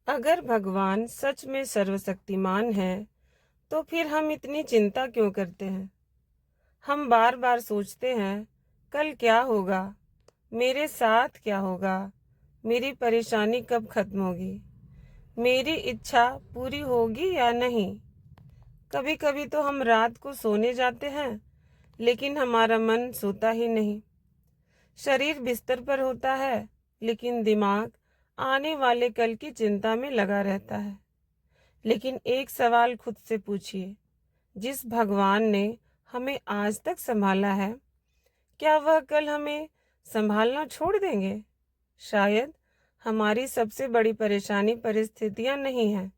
अगर भगवान सच में सर्वशक्तिमान है तो फिर हम इतनी चिंता क्यों करते हैं। हम बार बार सोचते हैं कल क्या होगा, मेरे साथ क्या होगा, मेरी परेशानी कब खत्म होगी, मेरी इच्छा पूरी होगी या नहीं। कभी कभी तो हम रात को सोने जाते हैं लेकिन हमारा मन सोता ही नहीं। शरीर बिस्तर पर होता है लेकिन दिमाग आने वाले कल की चिंता में लगा रहता है। लेकिन एक सवाल खुद से पूछिए, जिस भगवान ने हमें आज तक संभाला है, क्या वह कल हमें संभालना छोड़ देंगे? शायद हमारी सबसे बड़ी परेशानी परिस्थितियां नहीं है,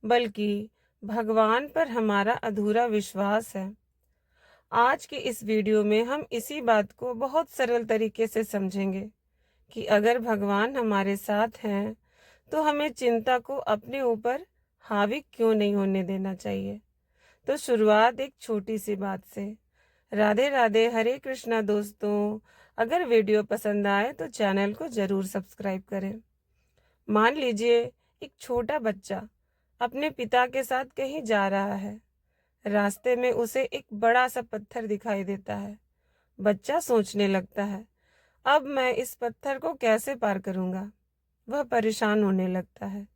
बल्कि भगवान पर हमारा अधूरा विश्वास है। आज के इस वीडियो में हम इसी बात को बहुत सरल तरीके से समझेंगे कि अगर भगवान हमारे साथ हैं तो हमें चिंता को अपने ऊपर हावी क्यों नहीं होने देना चाहिए। तो शुरुआत एक छोटी सी बात से। राधे राधे, हरे कृष्णा दोस्तों। अगर वीडियो पसंद आए तो चैनल को जरूर सब्सक्राइब करें। मान लीजिए एक छोटा बच्चा अपने पिता के साथ कहीं जा रहा है। रास्ते में उसे एक बड़ा सा पत्थर दिखाई देता है। बच्चा सोचने लगता है, अब मैं इस पत्थर को कैसे पार करूंगा। वह परेशान होने लगता है,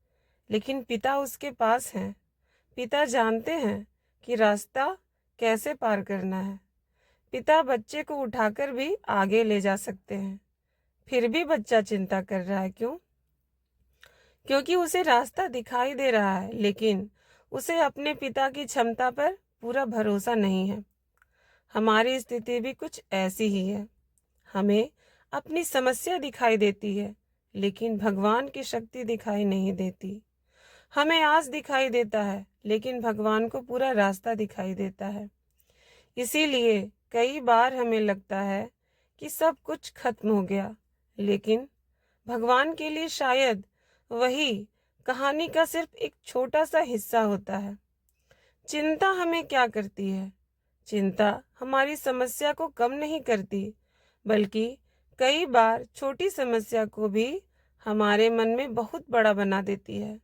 लेकिन पिता उसके पास हैं। पिता जानते हैं कि रास्ता कैसे पार करना है। पिता बच्चे को उठाकर भी आगे ले जा सकते हैं। फिर भी बच्चा चिंता कर रहा है, क्यों? क्योंकि उसे रास्ता दिखाई दे रहा है, लेकिन उसे अपने पिता की क्षमता पर पूरा भरोसा नहीं है। हमारी स्थिति भी कुछ ऐसी ही है। हमें अपनी समस्या दिखाई देती है, लेकिन भगवान की शक्ति दिखाई नहीं देती। हमें आज दिखाई देता है, लेकिन भगवान को पूरा रास्ता दिखाई देता है। इसीलिए कई बार हमें लगता है कि सब कुछ खत्म हो गया, लेकिन भगवान के लिए शायद वही कहानी का सिर्फ एक छोटा सा हिस्सा होता है। चिंता हमें क्या करती है? चिंता हमारी समस्या को कम नहीं करती, बल्कि कई बार छोटी समस्या को भी हमारे मन में बहुत बड़ा बना देती है।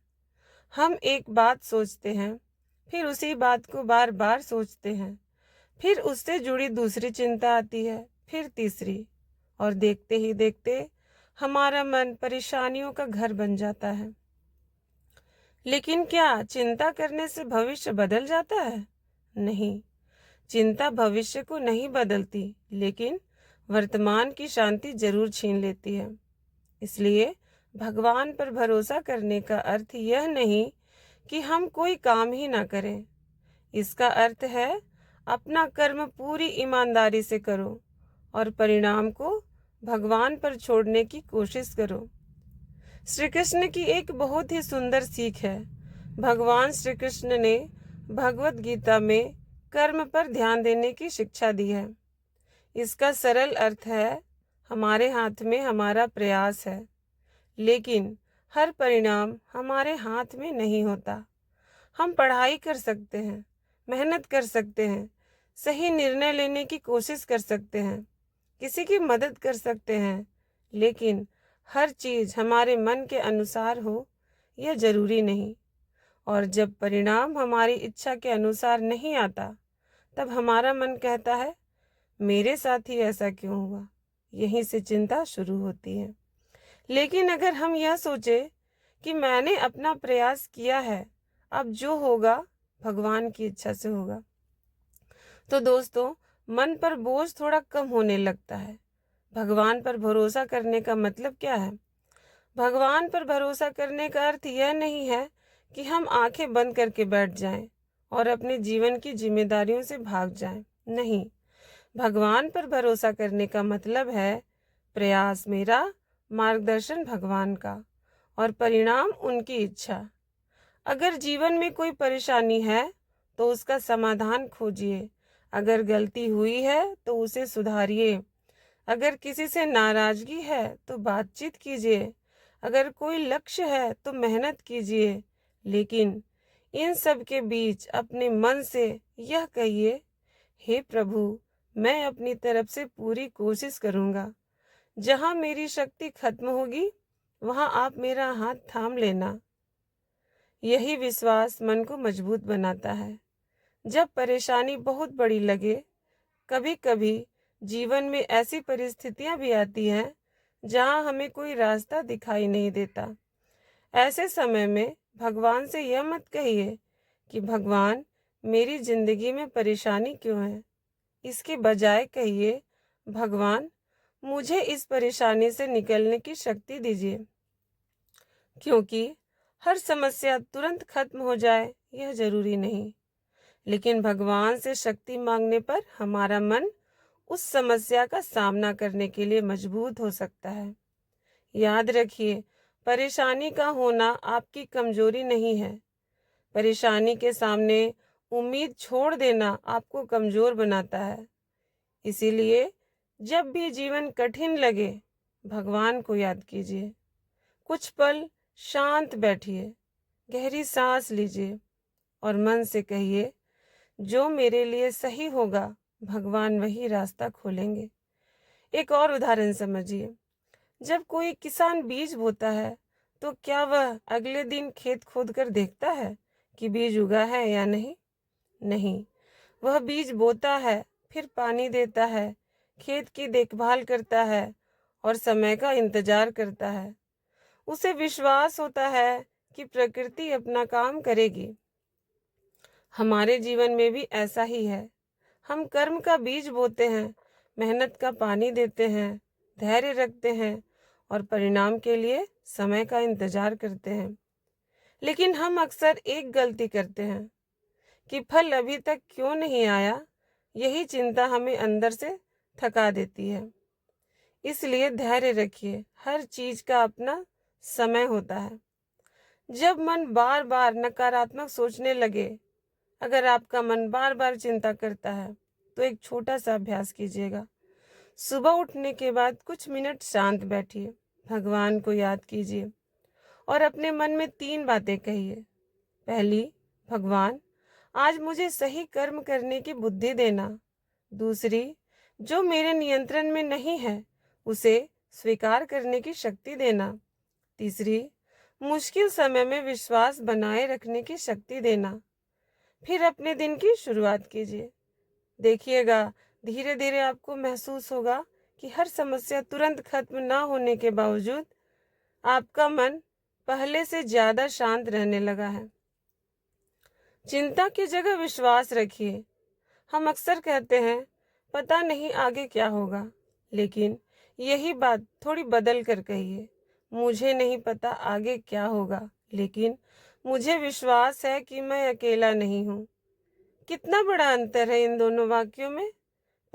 हम एक बात सोचते हैं, फिर उसी बात को बार बार सोचते हैं, फिर उससे जुड़ी दूसरी चिंता आती है, फिर तीसरी, और देखते ही देखते हमारा मन परेशानियों का घर बन जाता है। लेकिन क्या चिंता करने से भविष्य बदल जाता है? नहीं, चिंता भविष्य को नहीं बदलती, लेकिन वर्तमान की शांति जरूर छीन लेती है। इसलिए भगवान पर भरोसा करने का अर्थ यह नहीं कि हम कोई काम ही ना करें। इसका अर्थ है अपना कर्म पूरी ईमानदारी से करो और परिणाम को भगवान पर छोड़ने की कोशिश करो। श्री कृष्ण की एक बहुत ही सुंदर सीख है। भगवान श्री कृष्ण ने भगवत गीता में कर्म पर ध्यान देने की शिक्षा दी है। इसका सरल अर्थ है, हमारे हाथ में हमारा प्रयास है, लेकिन हर परिणाम हमारे हाथ में नहीं होता। हम पढ़ाई कर सकते हैं, मेहनत कर सकते हैं, सही निर्णय लेने की कोशिश कर सकते हैं, किसी की मदद कर सकते हैं, लेकिन हर चीज हमारे मन के अनुसार हो यह जरूरी नहीं। और जब परिणाम हमारी इच्छा के अनुसार नहीं आता, तब हमारा मन कहता है, मेरे साथ ही ऐसा क्यों हुआ। यहीं से चिंता शुरू होती है। लेकिन अगर हम यह सोचे कि मैंने अपना प्रयास किया है, अब जो होगा भगवान की इच्छा से होगा, तो दोस्तों मन पर बोझ थोड़ा कम होने लगता है। भगवान पर भरोसा करने का मतलब क्या है? भगवान पर भरोसा करने का अर्थ यह नहीं है कि हम आंखें बंद करके बैठ जाएं और अपने जीवन की जिम्मेदारियों से भाग जाएं। नहीं, भगवान पर भरोसा करने का मतलब है प्रयास मेरा, मार्गदर्शन भगवान का, और परिणाम उनकी इच्छा। अगर जीवन में कोई परेशानी है तो उसका समाधान खोजिए। अगर गलती हुई है तो उसे सुधारिए। अगर किसी से नाराजगी है तो बातचीत कीजिए। अगर कोई लक्ष्य है तो मेहनत कीजिए। लेकिन इन सब के बीच अपने मन से यह कहिए, हे प्रभु, मैं अपनी तरफ से पूरी कोशिश करूंगा। जहां मेरी शक्ति खत्म होगी, वहां आप मेरा हाथ थाम लेना। यही विश्वास मन को मजबूत बनाता है। जब परेशानी बहुत बड़ी लगे, कभी कभी जीवन में ऐसी परिस्थितियां भी आती हैं जहां हमें कोई रास्ता दिखाई नहीं देता। ऐसे समय में भगवान से यह मत कहिए कि भगवान, मेरी जिंदगी में परेशानी क्यों है। इसके बजाय कहिए, भगवान, मुझे इस परेशानी से निकलने की शक्ति दीजिए। क्योंकि हर समस्या तुरंत खत्म हो जाए यह जरूरी नहीं, लेकिन भगवान से शक्ति मांगने पर हमारा मन उस समस्या का सामना करने के लिए मजबूत हो सकता है। याद रखिए, परेशानी का होना आपकी कमजोरी नहीं है। परेशानी के सामने उम्मीद छोड़ देना आपको कमजोर बनाता है। इसीलिए जब भी जीवन कठिन लगे, भगवान को याद कीजिए। कुछ पल शांत बैठिए, गहरी सांस लीजिए और मन से कहिए, जो मेरे लिए सही होगा भगवान वही रास्ता खोलेंगे। एक और उदाहरण समझिए। जब कोई किसान बीज बोता है तो क्या वह अगले दिन खेत खोद कर देखता है कि बीज उगा है या नहीं? नहीं, वह बीज बोता है, फिर पानी देता है, खेत की देखभाल करता है और समय का इंतजार करता है। उसे विश्वास होता है कि प्रकृति अपना काम करेगी। हमारे जीवन में भी ऐसा ही है। हम कर्म का बीज बोते हैं, मेहनत का पानी देते हैं, धैर्य रखते हैं और परिणाम के लिए समय का इंतजार करते हैं। लेकिन हम अक्सर एक गलती करते हैं कि फल अभी तक क्यों नहीं आया। यही चिंता हमें अंदर से थका देती है। इसलिए धैर्य रखिए, हर चीज का अपना समय होता है। जब मन बार बार नकारात्मक सोचने लगे, अगर आपका मन बार बार चिंता करता है, तो एक छोटा सा अभ्यास कीजिएगा। सुबह उठने के बाद कुछ मिनट शांत बैठिए, भगवान को याद कीजिए और अपने मन में 3 बातें कहिए। पहली, भगवान, आज मुझे सही कर्म करने की बुद्धि देना। दूसरी, जो मेरे नियंत्रण में नहीं है उसे स्वीकार करने की शक्ति देना। तीसरी, मुश्किल समय में विश्वास बनाए रखने की शक्ति देना। फिर अपने दिन की शुरुआत कीजिए। देखिएगा, धीरे धीरे आपको महसूस होगा कि हर समस्या तुरंत खत्म ना होने के बावजूद आपका मन पहले से ज्यादा शांत रहने लगा है। चिंता की जगह विश्वास रखिए। हम अक्सर कहते हैं, पता नहीं आगे क्या होगा, लेकिन यही बात थोड़ी बदल कर कहिए। मुझे नहीं पता आगे क्या होगा, लेकिन मुझे विश्वास है कि मैं अकेला नहीं हूँ। कितना बड़ा अंतर है इन दोनों वाक्यों में।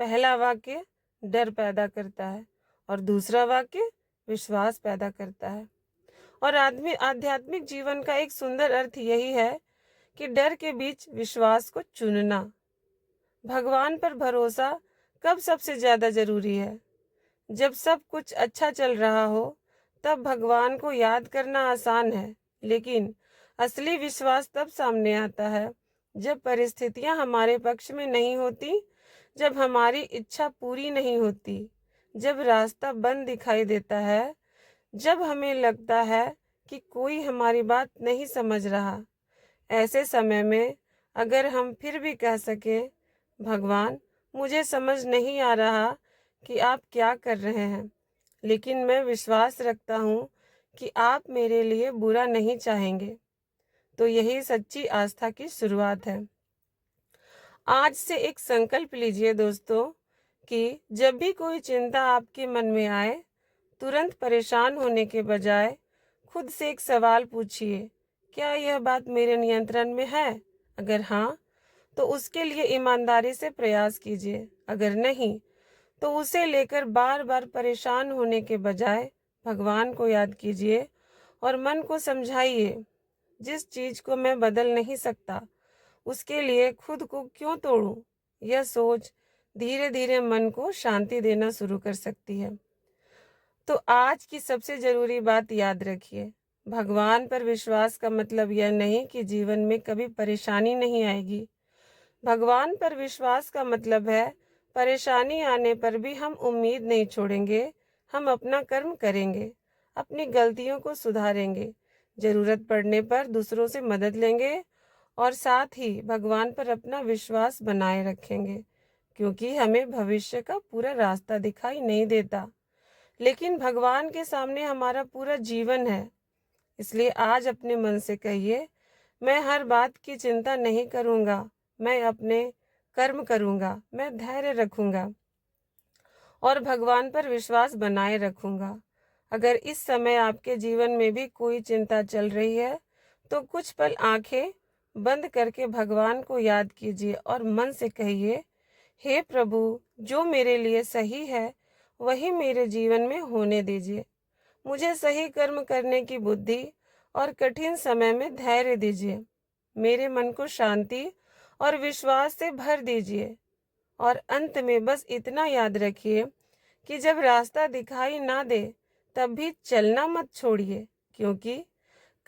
पहला वाक्य डर पैदा करता है और दूसरा वाक्य विश्वास पैदा करता है। और आध्यात्मिक जीवन का एक सुंदर अर्थ यही है कि डर के बीच विश्वास को चुनना। भगवान पर भरोसा कब सबसे ज्यादा जरूरी है? जब सब कुछ अच्छा चल रहा हो, तब भगवान को याद करना आसान है। लेकिन असली विश्वास तब सामने आता है जब परिस्थितियां हमारे पक्ष में नहीं होती, जब हमारी इच्छा पूरी नहीं होती, जब रास्ता बंद दिखाई देता है, जब हमें लगता है कि कोई हमारी बात नहीं समझ रहा। ऐसे समय में अगर हम फिर भी कह सके, भगवान, मुझे समझ नहीं आ रहा कि आप क्या कर रहे हैं, लेकिन मैं विश्वास रखता हूँ कि आप मेरे लिए बुरा नहीं चाहेंगे, तो यही सच्ची आस्था की शुरुआत है। आज से एक संकल्प लीजिए दोस्तों कि जब भी कोई चिंता आपके मन में आए, तुरंत परेशान होने के बजाय खुद से एक सवाल पूछिए, क्या यह बात मेरे नियंत्रण में है? अगर हाँ, तो उसके लिए ईमानदारी से प्रयास कीजिए। अगर नहीं, तो उसे लेकर बार बार परेशान होने के बजाय भगवान को याद कीजिए और मन को समझाइए, जिस चीज को मैं बदल नहीं सकता, उसके लिए खुद को क्यों तोड़ूं? यह सोच धीरे धीरे मन को शांति देना शुरू कर सकती है। तो आज की सबसे जरूरी बात याद रखिए, भगवान पर विश्वास का मतलब यह नहीं कि जीवन में कभी परेशानी नहीं आएगी। भगवान पर विश्वास का मतलब है, परेशानी आने पर भी हम उम्मीद नहीं छोड़ेंगे। हम अपना कर्म करेंगे, अपनी गलतियों को सुधारेंगे, ज़रूरत पड़ने पर दूसरों से मदद लेंगे और साथ ही भगवान पर अपना विश्वास बनाए रखेंगे, क्योंकि हमें भविष्य का पूरा रास्ता दिखाई नहीं देता, लेकिन भगवान के सामने हमारा पूरा जीवन है। इसलिए आज अपने मन से कहिए, मैं हर बात की चिंता नहीं करूँगा, मैं अपने कर्म करूँगा, मैं धैर्य रखूँगा और भगवान पर विश्वास बनाए रखूँगा। अगर इस समय आपके जीवन में भी कोई चिंता चल रही है, तो कुछ पल आंखें बंद करके भगवान को याद कीजिए और मन से कहिए, हे प्रभु, जो मेरे लिए सही है, वही मेरे जीवन में होने दीजिए। मुझे सही कर्म करने की बुद्धि और कठिन समय में धैर्य दीजिए। मेरे मन को शांति और विश्वास से भर दीजिए। और अंत में बस इतना याद रखिए कि जब रास्ता दिखाई ना दे, तब भी चलना मत छोड़िए, क्योंकि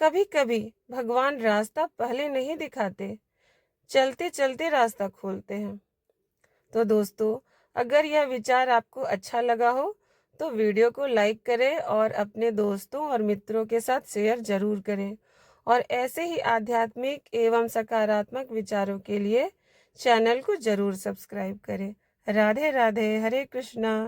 कभी कभी भगवान रास्ता पहले नहीं दिखाते, चलते चलते रास्ता खोलते हैं। तो दोस्तों, अगर यह विचार आपको अच्छा लगा हो तो वीडियो को लाइक करें और अपने दोस्तों और मित्रों के साथ शेयर जरूर करें। और ऐसे ही आध्यात्मिक एवं सकारात्मक विचारों के लिए चैनल को जरूर सब्सक्राइब करें। राधे राधे, हरे कृष्णा।